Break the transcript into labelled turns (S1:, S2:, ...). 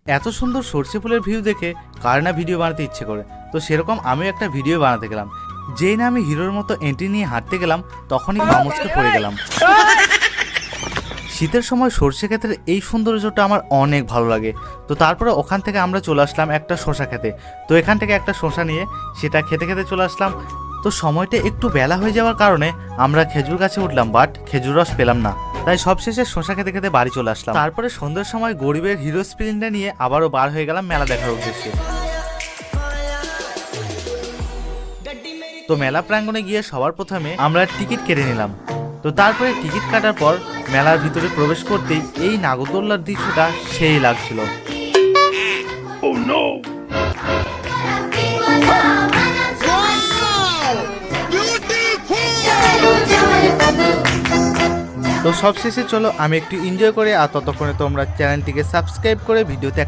S1: এত সুন্দর সর্ষে ফুলের ভিউ দেখে কার না ভিডিও বানাতে ইচ্ছে করে। তো সেরকম আমিও একটা ভিডিও বানাতে গেলাম। যেই না আমি হিরোর মতো এন্ট্রি নিয়ে হাঁটতে গেলাম, তখনই মামুচকে পড়ে গেলাম। শীতের সময় সর্ষে ক্ষেতের এই সৌন্দর্যটা আমার অনেক ভালো লাগে। তো তারপরে ওখান থেকে আমরা চলে আসলাম একটা শসা খেতে। তো এখান থেকে একটা শসা নিয়ে সেটা খেতে খেতে চলে আসলাম। তো সময়টা একটু বেলা হয়ে যাওয়ার কারণে আমরা খেজুর গাছে উঠলাম, বাট খেজুর রস পেলাম না। তাই সবশেষে শসা খেতে খেতে বাড়ি চলে আসলাম। তারপরে সন্ধ্যের সময় গরিবের হিরো স্প্রিন্টটা নিয়ে আবারও বার হয়ে গেলাম মেলা দেখার উদ্দেশ্যে। তো মেলা প্রাঙ্গণে গিয়ে সবার প্রথমে আমরা টিকিট কেটে নিলাম। তো তারপরে টিকিট কাটার পর মেলার ভিতরে প্রবেশ করতেই এই নাগরদোল্লার দৃশ্যটা সেই লাগছিল। তো সবশেষে চলো আমি একটু এনজয় করে, আর ততক্ষণে তোমরা চ্যানেলটিকে সাবস্ক্রাইব করে ভিডিওতে